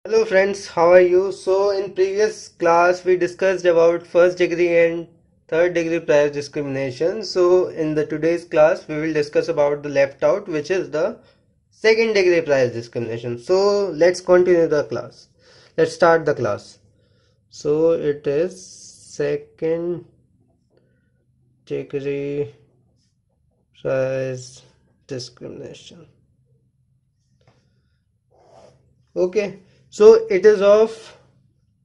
Hello friends, how are you? So in previous class we discussed about first degree and third degree prior discrimination. So in the today's class we will discuss about the left out, which is the second degree prior discrimination. So let's continue the class. Let's start the class. So it is second degree prior discrimination. Okay, so it is of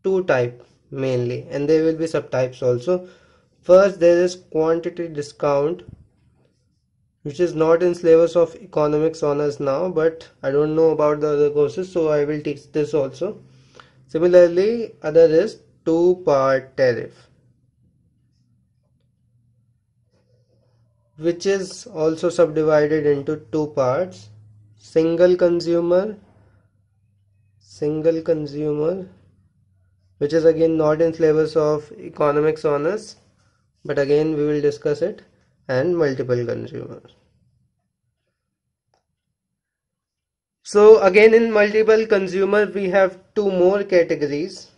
two type mainly, and there will be subtypes also. First, there is quantity discount, which is not in syllabus of economics honors now, but I don't know about the other courses, so I will teach this also. Similarly, other is two-part tariff, which is also subdivided into two parts: single consumer, single consumer, which is again not in syllabus of economics honors, but again we will discuss it, and multiple consumers. So again in multiple consumer we have two more categories,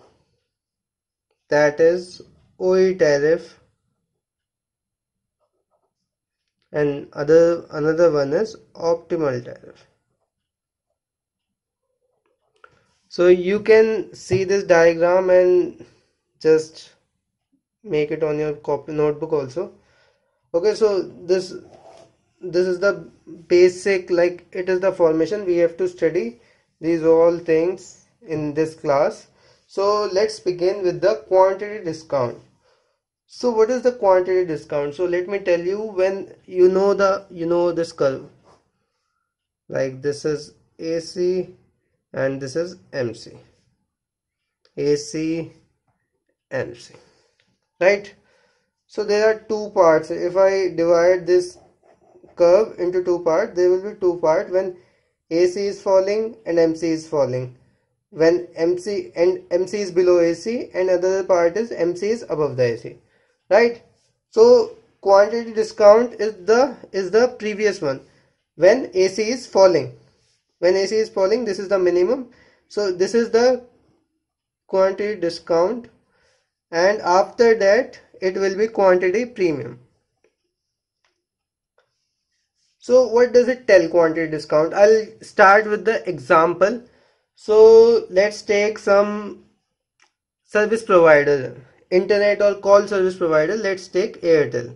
that is OE tariff, and another one is optimal tariff. So you can see this diagram and just make it on your copy notebook also. Okay, so this is the basic, like it is the formation. We have to study these all things in this class. So let's begin with the quantity discount. So what is the quantity discount? So let me tell you, when you know this curve, like this is AC and this is MC, AC, MC, right? So there are two parts. If I divide this curve into two parts, there will be two parts when AC is falling and MC is falling. When MC is below AC, and other part is MC is above the AC, right? So quantity discount is the previous one, when AC is falling. When AC is falling, this is the minimum. So this is the quantity discount, and after that it will be quantity premium. So what does it tell, quantity discount? I'll start with the example. So let's take some service provider, internet or call service provider. Let's take Airtel.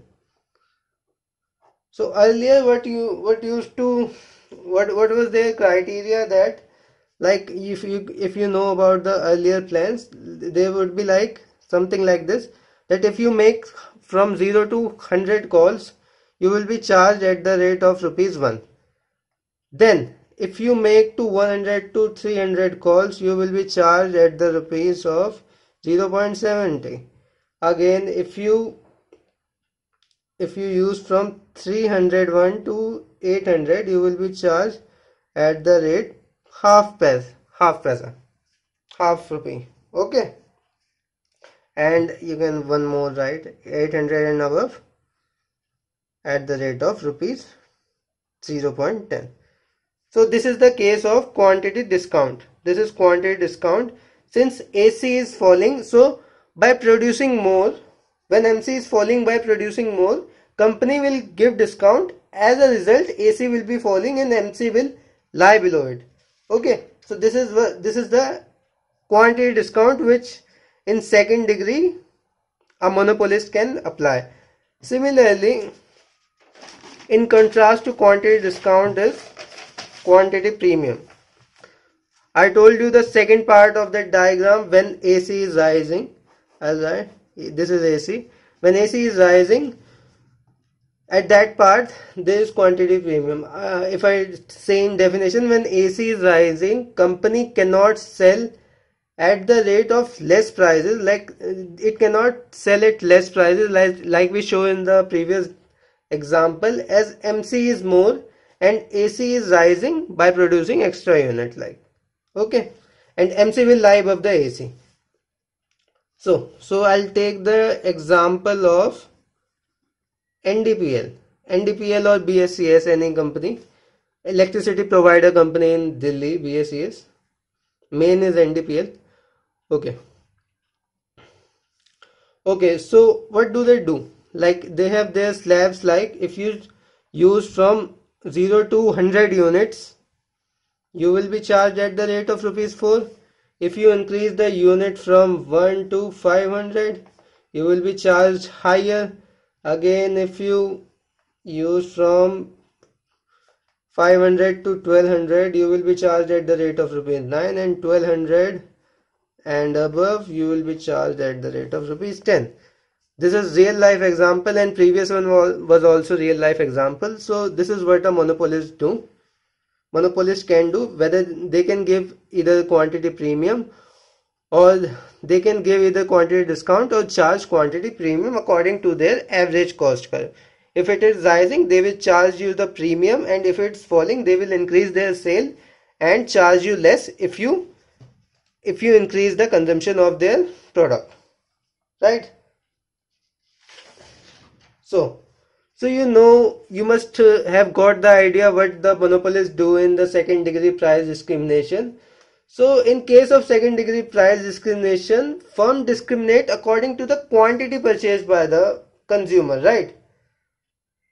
So earlier what was their criteria, that like if you know about the earlier plans, they would be like something like this, that if you make from 0 to 100 calls, you will be charged at the rate of rupees 1. Then if you make to 100 to 300 calls, you will be charged at the rupees of 0.70. Again, if you use from 301 to 800, you will be charged at the rate half paisa, half rupee. Okay, and you can one more, right? 800 and above at the rate of rupees 0.10. So this is the case of quantity discount. This is quantity discount. Since AC is falling, so by producing more, when MC is falling by producing more, company will give discount. As a result, AC will be falling and MC will lie below it. Okay, so this is the quantity discount which in second degree a monopolist can apply. Similarly, in contrast to quantity discount is quantity premium. I told you the second part of that diagram, when AC is rising, alright, this is AC. When AC is rising, at that part there is quantity premium. If I say in definition, when AC is rising, company cannot sell at the rate of less prices, like it cannot sell at less prices, like we show in the previous example, as MC is more and AC is rising by producing extra unit, like, okay, and MC will lie above the AC. So I'll take the example of NDPL or BSES, any company, electricity provider company in Delhi, BSES. main is NDPL. Okay. Okay, so what do they do? Like they have their slabs, like if you use from 0 to 100 units, you will be charged at the rate of rupees 4. If you increase the unit from 1 to 500, you will be charged higher. Again, if you use from 500 to 1200, you will be charged at the rate of rupees 9, and 1200 and above you will be charged at the rate of rupees 10. This is real life example, and previous one was also real life example. So this is what a monopolist do. Monopolist can do, whether they can give either quantity premium, or they can give either quantity discount or charge quantity premium according to their average cost curve. If it is rising, they will charge you the premium, and if it's falling, they will increase their sale and charge you less if you increase the consumption of their product, right? So you must have got the idea what the monopolists do in the second degree price discrimination. So in case of second degree price discrimination, firm discriminate according to the quantity purchased by the consumer, right?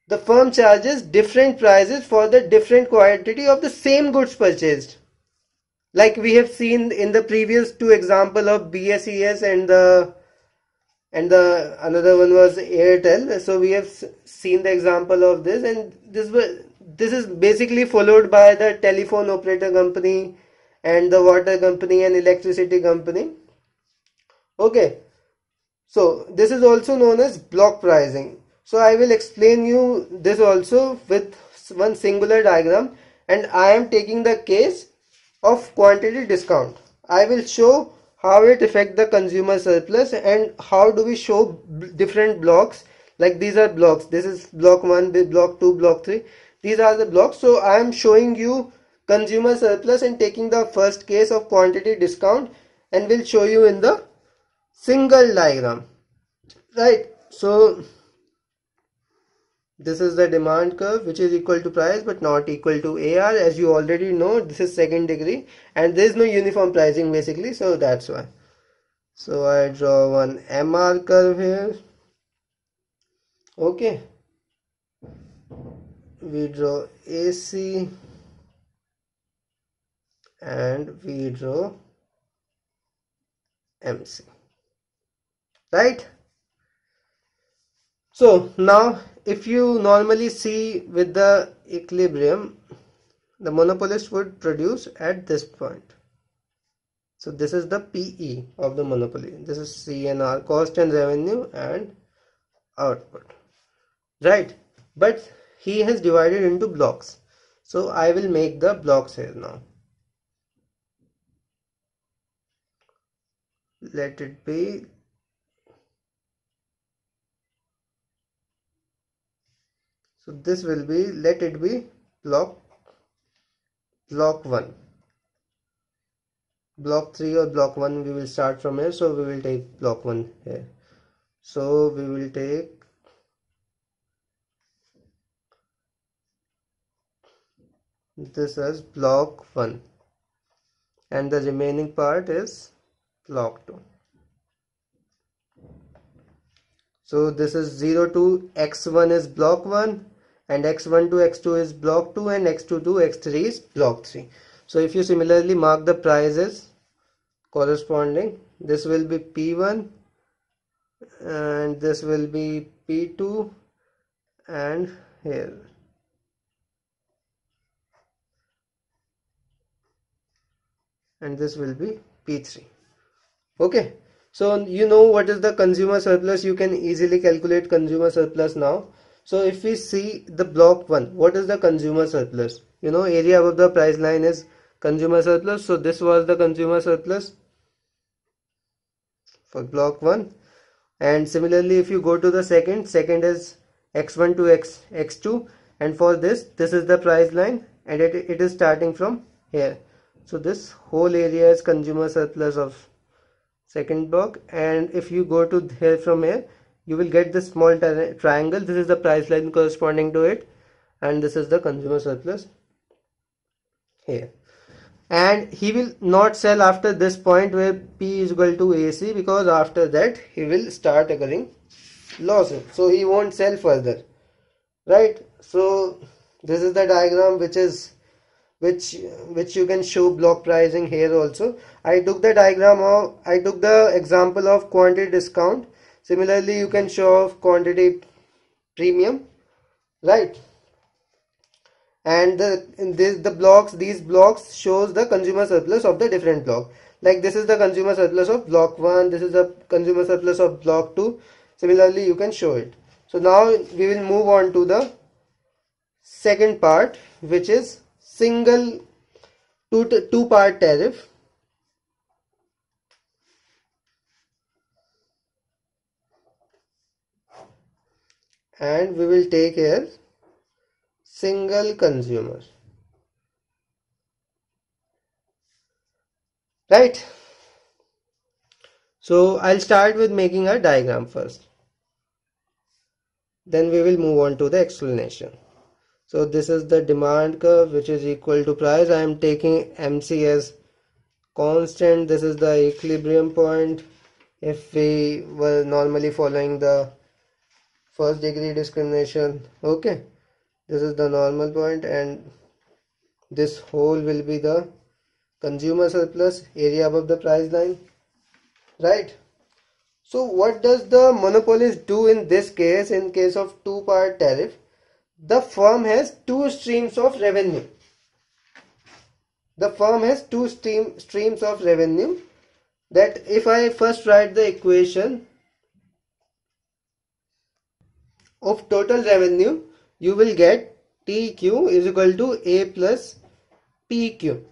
The firm charges different prices for the different quantity of the same goods purchased. Like we have seen in the previous two example of BSES and the another one was Airtel. So we have seen the example of this, and this is basically followed by the telephone operator company and the water company and electricity company. Okay, so this is also known as block pricing. So I will explain you this also with one singular diagram, and I am taking the case of quantity discount. I will show how it affects the consumer surplus and how do we show different blocks. Like these are blocks. This is block 1, block 2, block 3. These are the blocks. So I am showing you consumer surplus and taking the first case of quantity discount, and will show you in the single diagram, right? So this is the demand curve, which is equal to price but not equal to AR. As you already know, this is second degree and there is no uniform pricing basically, so that's why. So I draw one MR curve here. Okay, we draw AC and we draw MC, right? So now if you normally see with the equilibrium, the monopolist would produce at this point. So this is the PE of the monopoly. This is CNR, cost and revenue and output, right? But he has divided into blocks. So I will make the blocks here now. Let it be. So this will be, let it be block 1. Block 3 or block 1 we will start from here, so we will take block 1 here. So we will take this as block 1 and the remaining part is block 2. So this is 0 to x1 is block 1, and x1 to x2 is block 2, and x2 to x3 is block 3. So if you similarly mark the prices corresponding, this will be P1 and this will be P2 and here. And this will be P3. Okay, so you know what is the consumer surplus. You can easily calculate consumer surplus now. So if we see the block 1, what is the consumer surplus? You know, area above the price line is consumer surplus. So this was the consumer surplus for block 1. And similarly, if you go to the second is x1 to x2, and for this is the price line, and it is starting from here. So this whole area is consumer surplus of second block, and if you go to here from here, you will get this small triangle. This is the price line corresponding to it, and this is the consumer surplus here. and he will not sell after this point where P is equal to AC, because after that he will start occurring losses, so he won't sell further, right? So this is the diagram which you can show block pricing here also. I took the example of quantity discount. Similarly, you can show off quantity premium, right? And these blocks shows the consumer surplus of the different block. Like this is the consumer surplus of block 1, this is the consumer surplus of block 2. Similarly, you can show it. So now we will move on to the second part, which is single two part tariff. And we will take here single consumer, right? So I'll start with making a diagram first, then we will move on to the explanation. So this is the demand curve, which is equal to price. I am taking MC as constant. This is the equilibrium point if we were normally following the first degree discrimination. Okay, this is the normal point, and this whole will be the consumer surplus, area above the price line, right? So what does the monopolist do in this case? In case of two-part tariff, the firm has two streams of revenue. The firm has two streams of revenue. That if I first write the equation of total revenue, you will get TQ is equal to A plus PQ.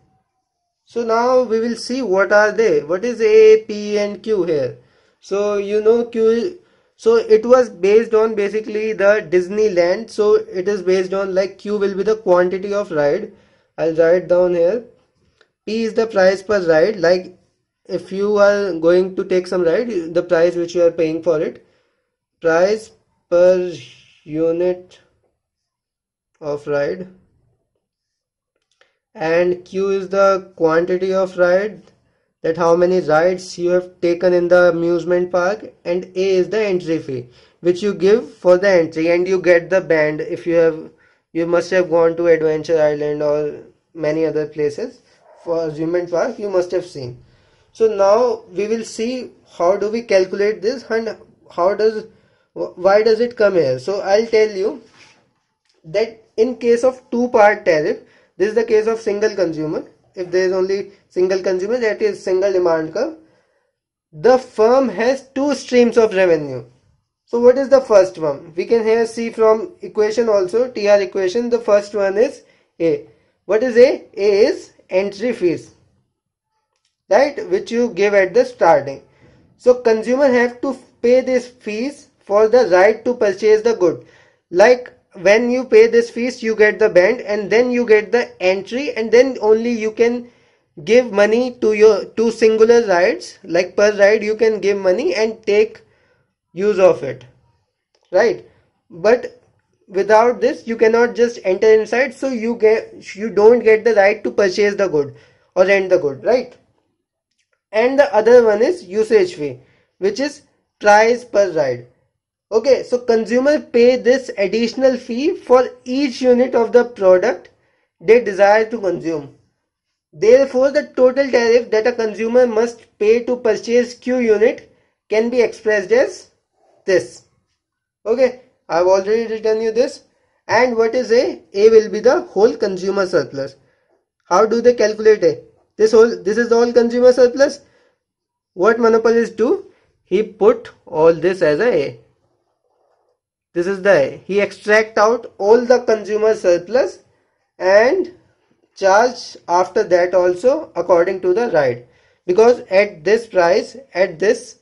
So now we will see what are they. What is A, P and Q here? So you know Q, so it was based on basically the Disneyland. So it is based on, like, Q will be the quantity of ride. I'll write down here. P is the price per ride. Like if you are going to take some ride, the price which you are paying for it. Price per unit of ride. And Q is the quantity of ride, that how many rides you have taken in the amusement park, and A is the entry fee which you give for the entry, and you get the band if you must have gone to Adventure Island or many other places. For amusement park you must have seen. So now we will see how do we calculate this and why does it come here. So I'll tell you that in case of two-part tariff, this is the case of single consumer. If there is only single consumer, that is single demand curve, the firm has two streams of revenue. So what is the first one? We can here see from equation also, TR equation. The first one is A. What is A? A is entry fees, right, which you give at the starting. So consumer have to pay this fees for the right to purchase the good. Like when you pay this fees, you get the band, and then you get the entry, and then only you can give money to your two singular rides. Like per ride you can give money and take use of it, right? But without this you cannot just enter inside, so you don't get the right to purchase the good or rent the good, right? And the other one is usage fee, which is price per ride. Okay, so consumer pay this additional fee for each unit of the product they desire to consume. Therefore, the total tariff that a consumer must pay to purchase Q unit can be expressed as this. Okay, I've already written you this. And what is A? A will be the whole consumer surplus. How do they calculate A? This is the whole consumer surplus. What monopolist do? He put all this as a. This is the A. He extract out all the consumer surplus and charge after that also according to the ride. Because at this price, this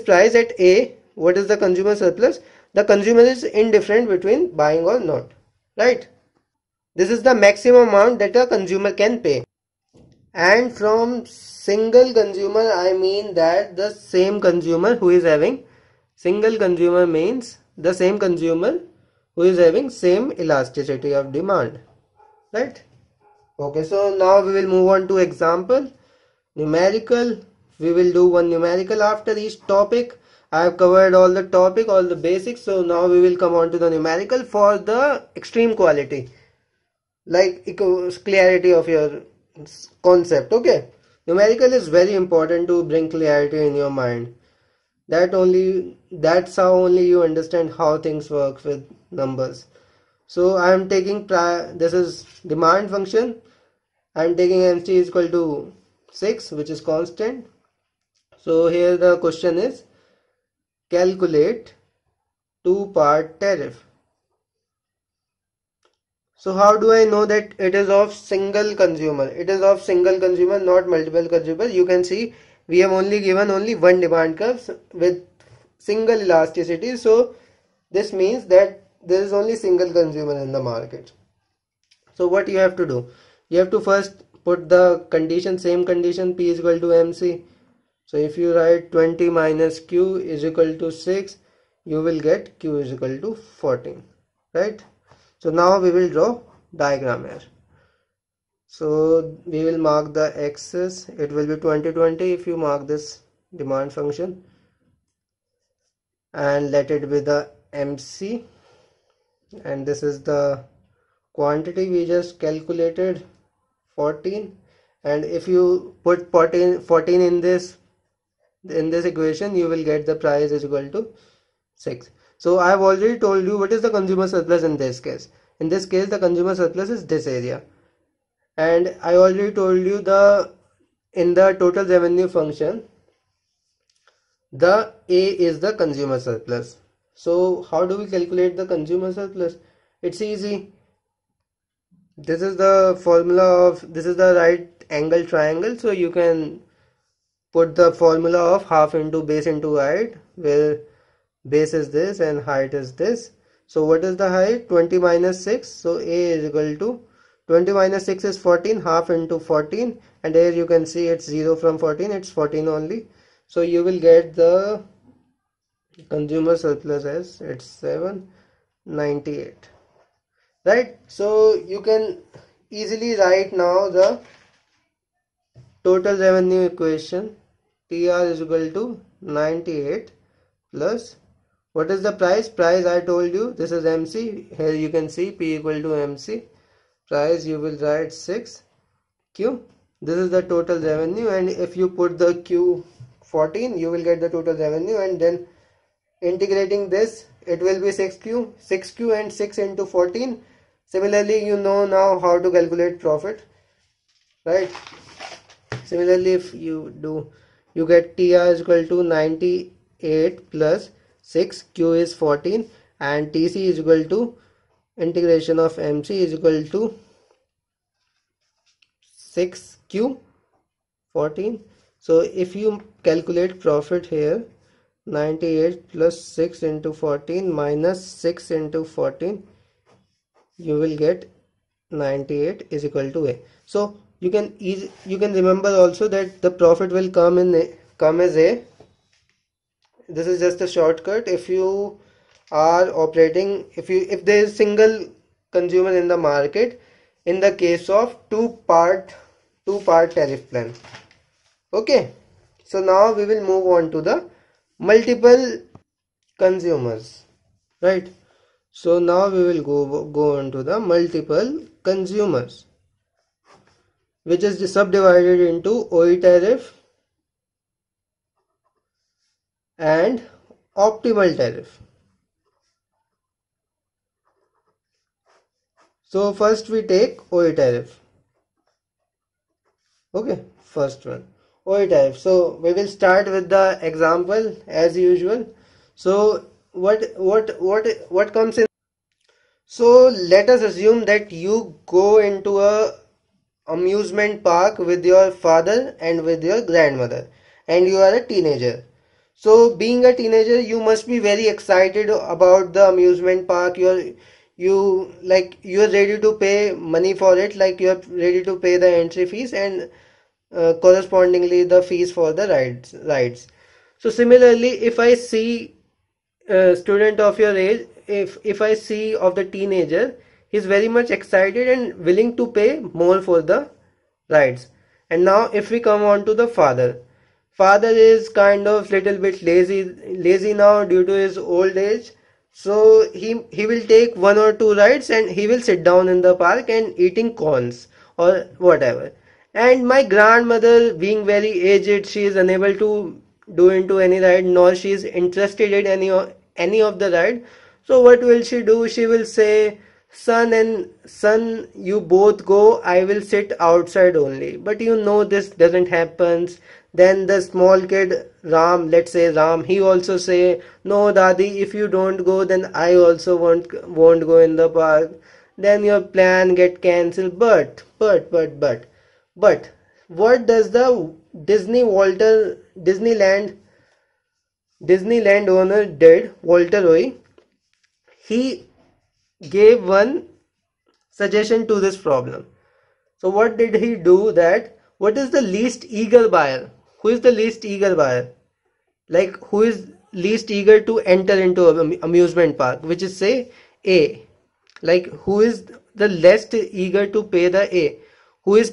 price at A, what is the consumer surplus? The consumer is indifferent between buying or not, right? This is the maximum amount that a consumer can pay. And from single consumer, I mean that the same consumer who is having, single consumer means the same consumer who is having same elasticity of demand, right? Okay, so now we will move on to example. Numerical. We will do one numerical after each topic. I have covered all the topic, all the basics. So now we will come on to the numerical for the extreme quality, like clarity of your concept. Okay, numerical is very important to bring clarity in your mind. That's how only you understand how things work with numbers. So I am taking this is demand function. I am taking MC is equal to 6, which is constant. So here the question is calculate two-part tariff. So how do I know that it is of single consumer? It is of single consumer, not multiple consumer. You can see we have only given only one demand curve with single elasticity. So this means that there is only single consumer in the market. So what you have to do? You have to first put the condition, same condition, P is equal to MC. So if you write 20 minus Q is equal to 6, you will get Q is equal to 14, right? So now we will draw diagram here. So we will mark the axis. It will be 2020 if you mark this demand function, and let it be the MC, and this is the quantity we just calculated, 14. And if you put 14 in this equation, you will get the price is equal to 6. So I have already told you what is the consumer surplus in this case. In this case, the consumer surplus is this area. And I already told you in the total revenue function, the A is the consumer surplus. So how do we calculate the consumer surplus? It's easy. This is the formula of, this is the right angle triangle. So you can put the formula of half into base into height, where base is this and height is this. So what is the height? 20 minus 6. So A is equal to 20 minus 6 is 14, half into 14, and here you can see it's 0 from 14, it's 14 only. So you will get the consumer surplus as it's 798, right? So you can easily write now the total revenue equation. TR is equal to 98 plus, what is the price? Price I told you, this is MC. Here you can see P equal to MC. Price you will write 6 Q. This is the total revenue, and if you put the Q 14, you will get the total revenue, and then integrating this, it will be 6Q and 6 into 14. Similarly, you know now how to calculate profit, right? Similarly, if you do, you get TR is equal to 98 plus 6, Q is 14, and TC is equal to integration of MC is equal to 6Q 14. So if you calculate profit here, 98 plus 6 into 14 minus 6 into 14, you will get 98 is equal to A. So you can remember also that the profit will come as A. This is just a shortcut. If you are operating, if there is single consumer in the market, in the case of two-part tariff plan. Okay, so now we will move on to the multiple consumers, right? So now we will go on to the multiple consumers, which is subdivided into OE tariff and optimal tariff. So first we take OE tariff. Okay, first one, OE tariff. So we will start with the example as usual. So what comes in? So let us assume that you go into a amusement park with your father and with your grandmother, and you are a teenager. So being a teenager, you must be very excited about the amusement park. You're ready to pay money for it, like you're ready to pay the entry fees and correspondingly the fees for the rides. So similarly, if I see a student of your age, if I see of the teenager, he's very much excited and willing to pay more for the rides. And now if we come on to the father is kind of little bit lazy now due to his old age. So he will take one or two rides and he will sit down in the park and eating corns or whatever. And my grandmother, being very aged, she is unable to do into any ride, nor she is interested in any of the ride. So what will she do? She will say, son, you both go, I will sit outside only. But you know this doesn't happen. Then the small kid Ram, let's say Ram, he also say, no Dadi, if you don't go, then I also won't go in the park. Then your plan get cancelled. But what does the Disneyland owner did, Walter Roy? He gave one suggestion to this problem. So what did he do? That what is the least eager buyer? Who is the least eager buyer? Like who is least eager to enter into an amusement park? Which is say A. Like who is the least eager to pay the A? Who is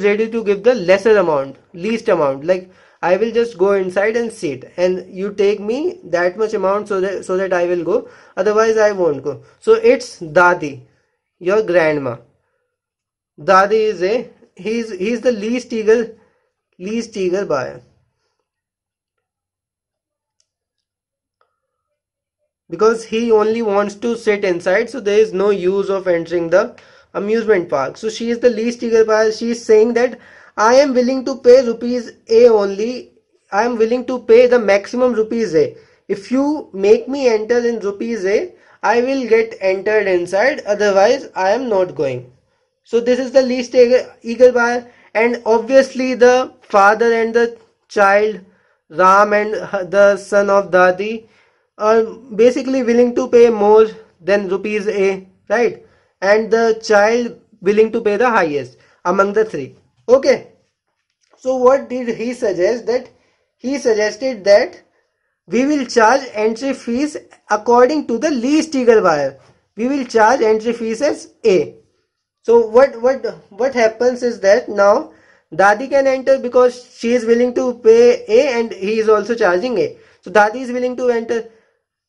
ready to give the lesser amount, least amount? Like I will just go inside and sit, and you take me that much amount so that I will go. Otherwise, I won't go. So it's Dadi, your grandma. Dadi is a he's the least eager buyer, because he only wants to sit inside, so there is no use of entering the amusement park. So she is the least eager buyer. She is saying that I am willing to pay rupees A only. I am willing to pay the maximum rupees A. If you make me enter in rupees A, I will get entered inside, otherwise I am not going. So this is the least eager buyer, and obviously the father and the child, Ram and the son of Dadi, are basically willing to pay more than rupees A, right? And the child willing to pay the highest among the three. Okay. So what did he suggest? That he suggested that we will charge entry fees according to the least eager buyer. We will charge entry fees as A. So what happens is that now Dadi can enter because she is willing to pay A and he is also charging A. So Dadi is willing to enter.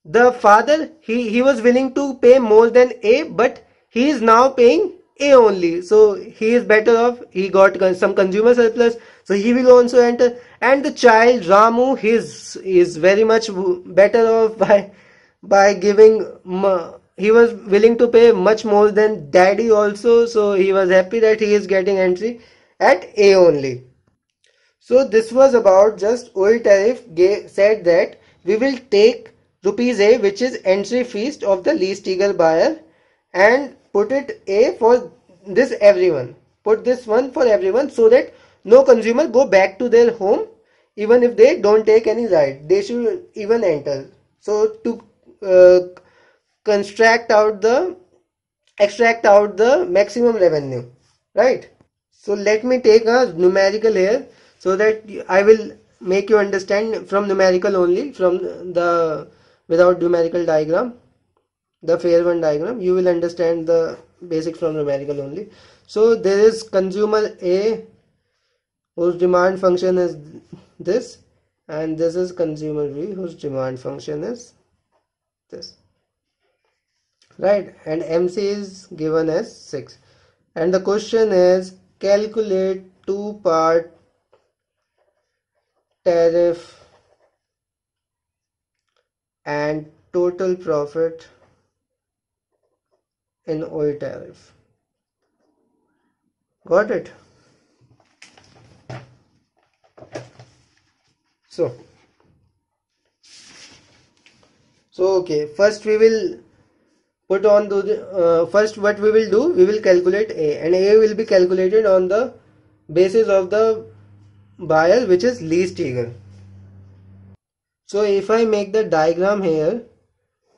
The father, he was willing to pay more than A, but he is now paying A only. So he is better off. He got some consumer surplus, so he will also enter. And the child Ramu, is very much better off by giving. He was willing to pay much more than daddy also, so he was happy that he is getting entry at A only. So this was about just old tariff said that we will take rupees A, which is entry fees of the least eager buyer, and put it A for this everyone. Put this one for everyone so that no consumer go back to their home even if they don't take any ride. They should even enter. So to construct out the extract out the maximum revenue, right? So let me take a numerical here so that I will make you understand from numerical only, from the without numerical diagram, the fair one diagram. You will understand the basics from numerical only. So there is consumer A, whose demand function is this, and this is consumer B, whose demand function is this, right? And MC is given as 6, and the question is calculate two-part tariff and total profit in oil tariff. Got it? So okay, first we will put on to the first what we will do, we will calculate A, and A will be calculated on the basis of the buyer, which is least eager. So if I make the diagram here,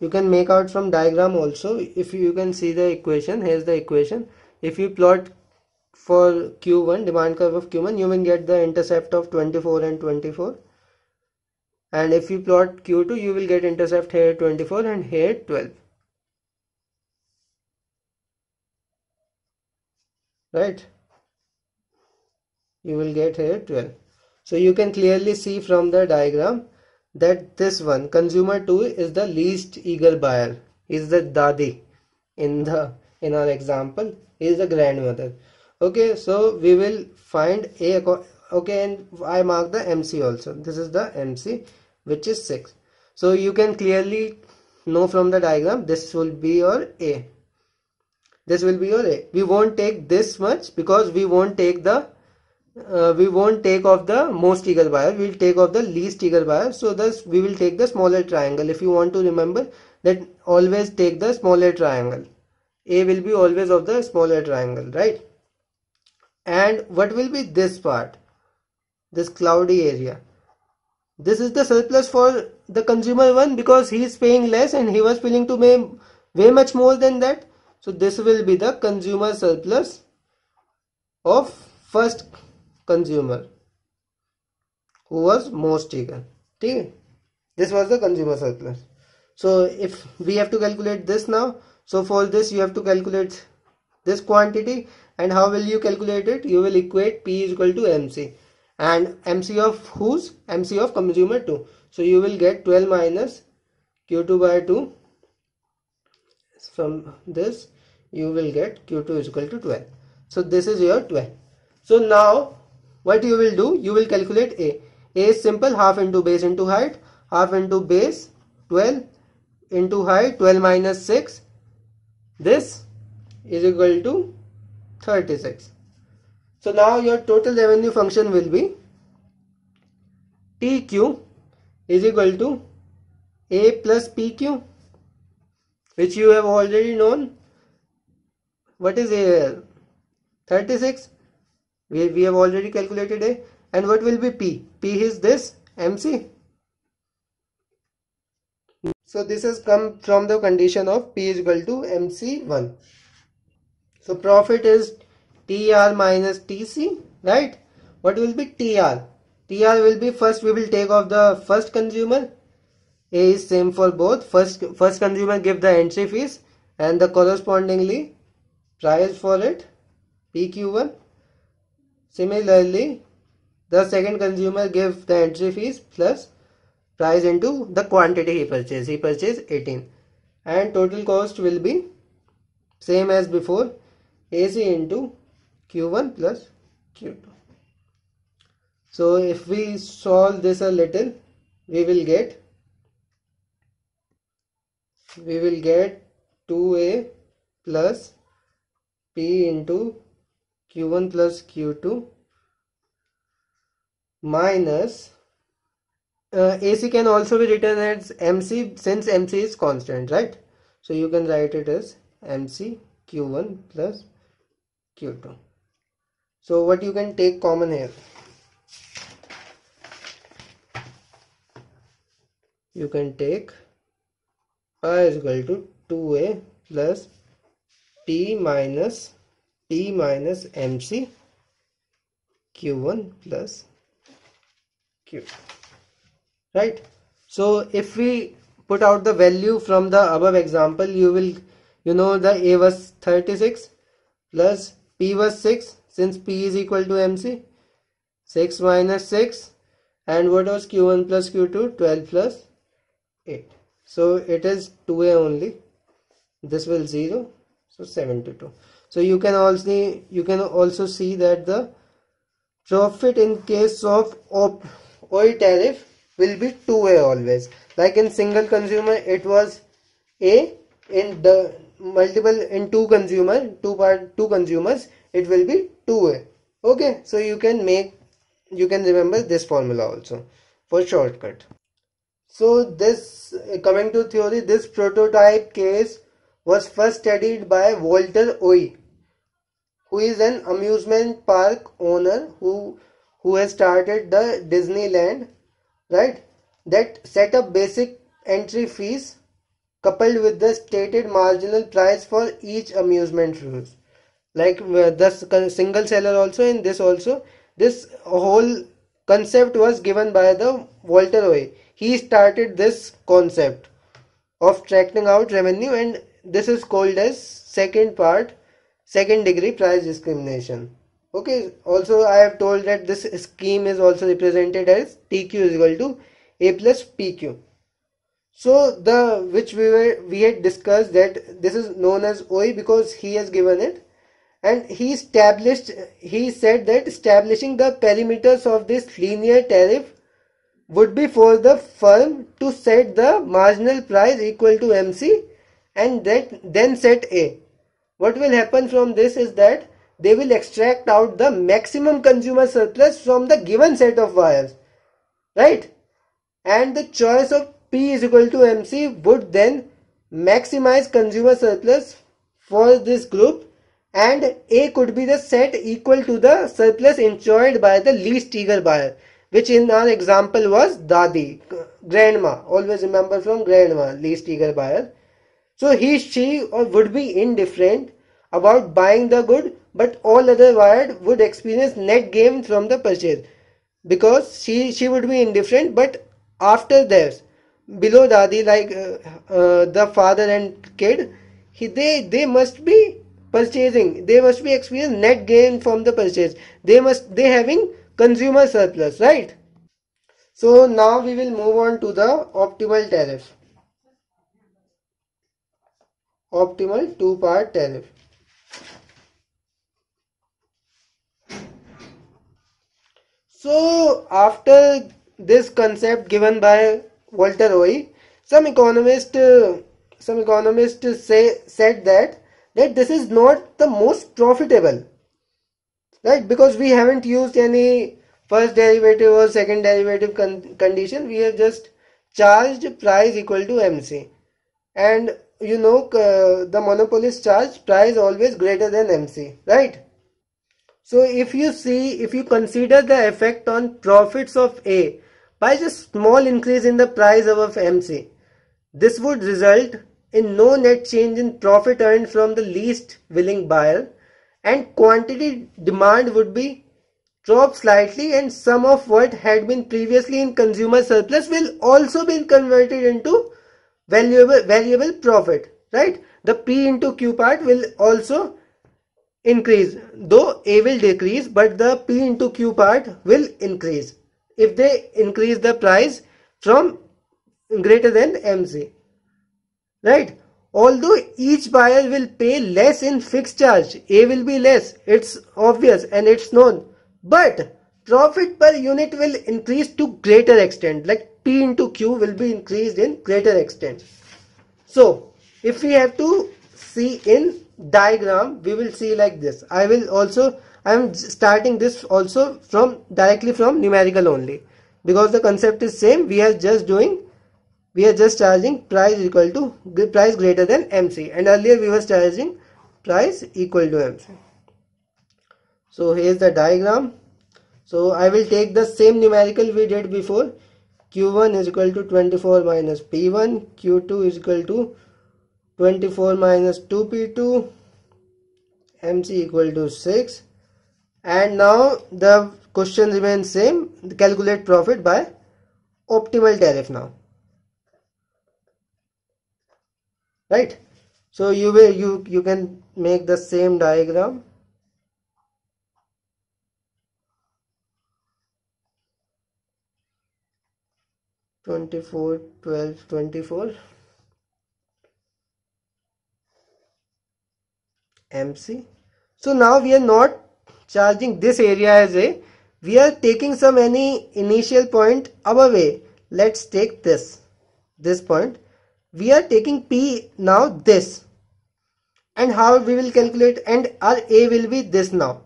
you can make out from diagram also. If you can see the equation, here's the equation. If you plot for Q1, demand curve of Q1, you will get the intercept of 24 and 24. And if you plot Q2, you will get intercept here 24 and here 12. right? You will get here 12. So you can clearly see from the diagram that this one, consumer 2, is the least eager buyer, is the dadi in our example, is the grandmother. Okay, so we will find a, okay, and I mark the MC also. This is the MC, which is 6. So you can clearly know from the diagram this will be your A. This will be your A. We won't take this much because we won't take of the most eager buyer, we will take of the least eager buyer. So thus we will take the smaller triangle. If you want to remember that, always take the smaller triangle. A will be always of the smaller triangle, right? And what will be this part, this cloudy area? This is the surplus for the consumer 1 because he is paying less and he was willing to pay way much more than that. So this will be the consumer surplus of first consumer who was most eager. Okay? This was the consumer surplus. So if we have to calculate this now, so for this you have to calculate this quantity. And how will you calculate it? You will equate P is equal to MC, and MC of whose? MC of consumer 2. So you will get 12 minus Q2 by 2. From this you will get Q2 is equal to 12. So this is your 12. So now what you will do, you will calculate A. A is simple, half into base into height, half into base 12 into height, 12 minus 6. This is equal to 36. So now your total revenue function will be TQ is equal to A plus PQ, which you have already known. What is A here? 36. We have already calculated A. And what will be P? P is this MC. So this has come from the condition of P is equal to MC1. So profit is TR minus TC, right? What will be TR? TR will be, first we will take off the first consumer. A is same for both. First consumer give the entry fees and the correspondingly price for it, PQ1. Similarly, the second consumer give the entry fees plus price into the quantity he purchased. He purchased 18, and total cost will be same as before, AC into Q1 plus Q2. So if we solve this a little, we will get 2A plus P into Q1 plus Q2 minus AC can also be written as MC, since MC is constant, right? So you can write it as MC Q1 plus Q2. So what you can take common here? You can take I is equal to 2A plus P minus MC Q1 plus Q2. Right? So if we put out the value from the above example, you know the A was 36 plus P was 6, since P is equal to MC, 6 minus 6, and what was Q1 plus Q2? 12 plus 8. So it is 2A only. This will 0, so 72. So you can also see that the profit in case of OI tariff will be 2A always. Like in single consumer it was A, in the multiple in two consumers it will be 2A. Okay, so you can remember this formula also for shortcut. So this, coming to theory, this prototype case was first studied by Walter Oy, who is an amusement park owner who has started the Disneyland, right? That set up basic entry fees coupled with the stated marginal price for each amusement rules. Like the single seller also, in this also, this whole concept was given by the Walter Oy. He started this concept of tracking out revenue, and this is called as second part second degree price discrimination. Okay, also I have told that this scheme is also represented as TQ is equal to A plus PQ. So the which we had discussed that this is known as OI because he has given it, and he said that establishing the parameters of this linear tariff would be for the firm to set the marginal price equal to MC and then set A. What will happen from this is that they will extract out the maximum consumer surplus from the given set of wires, right? And the choice of P is equal to MC would then maximize consumer surplus for this group, and A could be the set equal to the surplus enjoyed by the least eager buyer, which in our example was Dadi, grandma. Always remember from grandma, least eager buyer. So she would be indifferent about buying the good, but all other buyers would experience net gain from the purchase because she would be indifferent. But after this, below Dadi, like the father and kid, they must be purchasing. They must be experiencing net gain from the purchase. They having consumer surplus, right? So now we will move on to the optimal tariff. Optimal two-part tariff. So after this concept given by Walter Oy, some economists said that this is not the most profitable, right? Because we haven't used any first derivative or second derivative condition. We have just charged price equal to MC, and the monopolist charge price always greater than MC, right? So if you consider the effect on profits of A by just small increase in the price of MC, this would result in no net change in profit earned from the least willing buyer, and quantity demand would be drop slightly, and some of what had been previously in consumer surplus will also be converted into variable profit, right? The P into Q part will also increase, though A will decrease, but the P into Q part will increase if they increase the price from greater than MC, right? Although each buyer will pay less in fixed charge, A will be less, it's obvious and it's known, but profit per unit will increase to greater extent, like P into Q will be increased in greater extent. So if we have to see in diagram, we will see like this. I am starting this also from directly from numerical only, because the concept is same. We are just charging price equal to price greater than MC, and earlier we were charging price equal to MC. So here's the diagram. So I will take the same numerical we did before. Q1 is equal to 24 minus P1, Q2 is equal to 24 minus 2P2, MC equal to 6, and now the question remains same, calculate profit by optimal tariff now, right? So you can make the same diagram. (24, 12, 24) MC. So now we are not charging this area as A. We are taking any initial point above A. Let's take this point. We are taking P now this. And how we will calculate, and our A will be this now.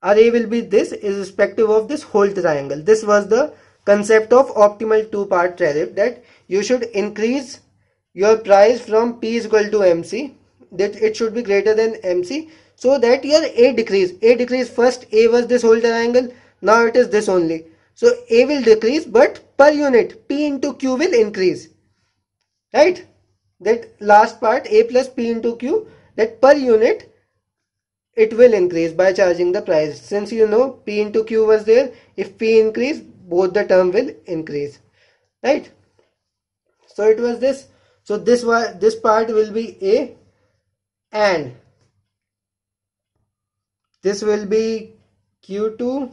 Our A will be this irrespective of this whole triangle. This was the concept of optimal two-part tariff, that you should increase your price from P is equal to MC, that it should be greater than MC, so that your A decrease. First A was this whole triangle, now it is this only. So A will decrease, but per unit P into Q will increase, right? That last part, A plus P into Q, that per unit it will increase by charging the price. Since P into Q was there, if P increase, both the term will increase, right? So it was this. So this part will be A, and this will be Q2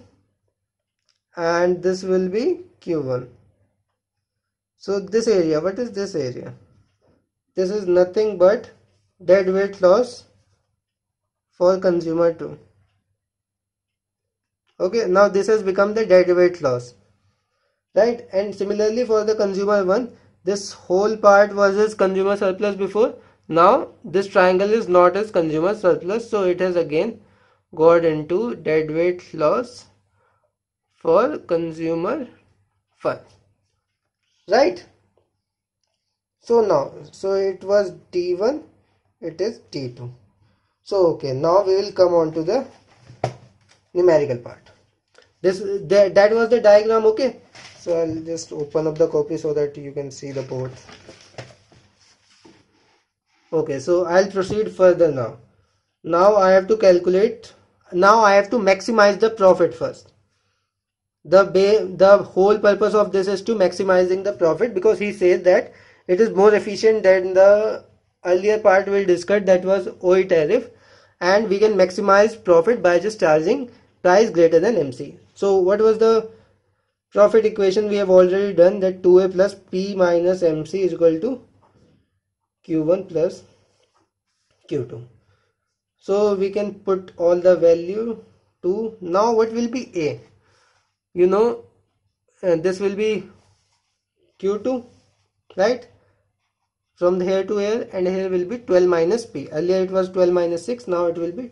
and this will be Q1. So this area, what is this area? This is nothing but deadweight loss for consumer 2. Okay, now this has become the deadweight loss, right? And similarly for the consumer 1, this whole part was his consumer surplus before. Now this triangle is not as consumer surplus, so it has again got into deadweight loss for consumer 1, right? So now, so it was D1, it is D2. So okay, now we will come on to the numerical part. That was the diagram. Okay, so I'll just open up the copy so that you can see the both. Okay, so I'll proceed further now. Now I have to calculate. Now I have to maximize the profit first. The whole purpose of this is to maximizing the profit, because he says that it is more efficient than the earlier part we discussed, that was OE tariff, and we can maximize profit by just charging price greater than MC. So what was the profit equation? We have already done that 2A plus P minus MC is equal to Q1 plus Q2. So we can put all the value to. Now what will be A? You know, this will be Q2, right? From here to here, and here will be 12 minus P. Earlier it was 12 minus 6, now it will be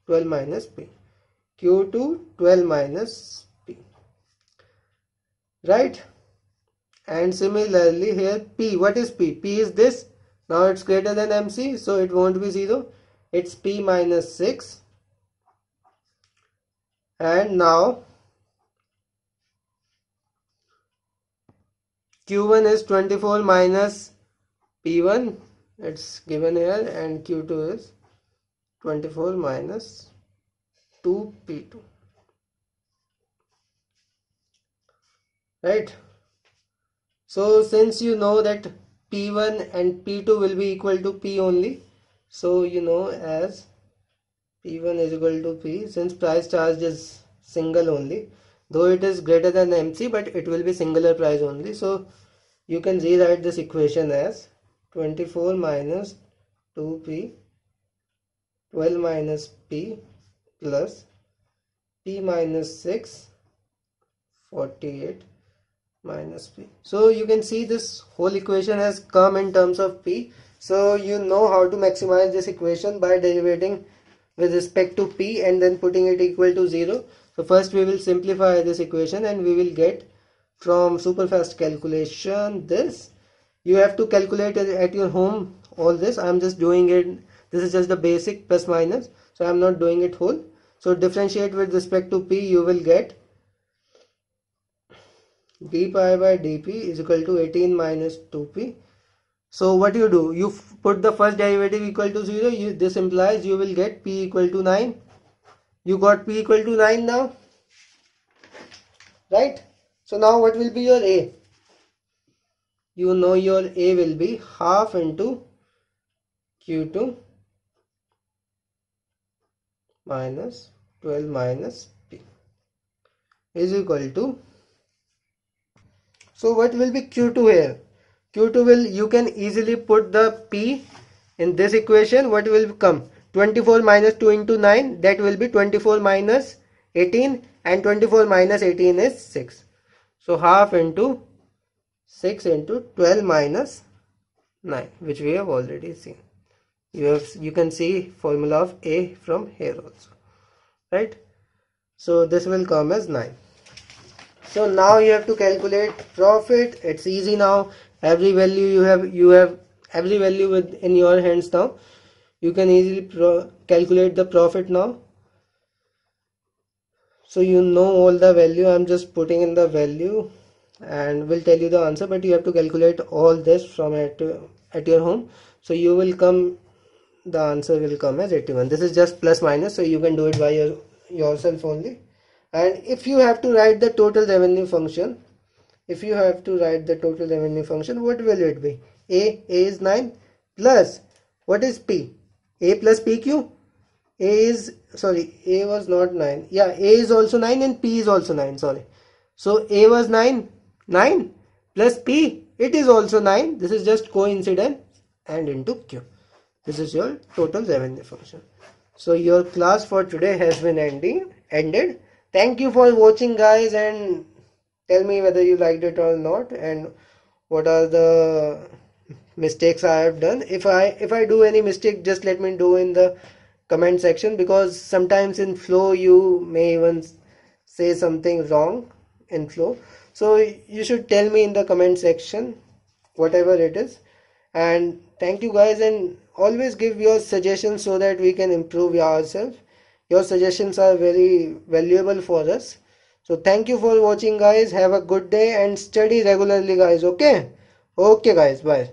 12 minus P. Q2 12 minus P, right? And similarly here P, what is P? P is this. Now it's greater than MC, so it won't be 0. It's P minus 6. And now Q1 is 24 minus P1, it's given here, and Q2 is 24 minus 2P2, right? So since you know that P1 and P2 will be equal to P only, so you know as P1 is equal to P, since price charge is single only, though it is greater than MC, but it will be singular price only. So you can rewrite this equation as 24 minus 2P, 12 minus P plus P minus 6, 48 minus P. So you can see this whole equation has come in terms of P. So you know how to maximize this equation by derivating with respect to P and then putting it equal to 0. So first we will simplify this equation and we will get from super fast calculation this. You have to calculate it at your home all this. I am just doing it. This is just the basic plus minus. So I am not doing it whole. So differentiate with respect to P, you will get d pi by dp is equal to 18 minus 2p. So what you do, you put the first derivative equal to 0. This implies you will get p equal to 9. You got p equal to 9 now, right? So now what will be your a? You know your a will be half into q2 minus 12 minus p is equal to. So what will be q2 here? Q2 will, you can easily put the p in this equation. What will come? 24 minus 2 into 9, that will be 24 minus 18, and 24 minus 18 is 6. So half into 6 into 12 minus 9, which we have already seen. You can see formula of a from here also, right? So this will come as 9. So now you have to calculate profit. It's easy now. Every value you have every value in your hands now. You can easily calculate the profit now. So you know all the value. I'm just putting in the value and will tell you the answer, but you have to calculate all this from at your home. So you will come, the answer will come as 81. This is just plus minus, so you can do it by yourself only. And if you have to write the total revenue function, what will it be? A is 9 plus, what is P? A plus PQ. A is, sorry, A was not 9. Yeah, A is also 9 and P is also 9. Sorry. So A was 9. 9 plus P. It is also 9. This is just coincidence and into Q. This is your total revenue function. So your class for today has been ended. Thank you for watching, guys, and tell me whether you liked it or not and what are the mistakes I have done. If I do any mistake, just let me know in the comment section, because sometimes in flow you may even say something wrong in flow. So you should tell me in the comment section whatever it is. And thank you, guys, and always give your suggestions so that we can improve ourselves. Your suggestions are very valuable for us. So thank you for watching, guys. Have a good day and study regularly, guys. Okay, guys, bye.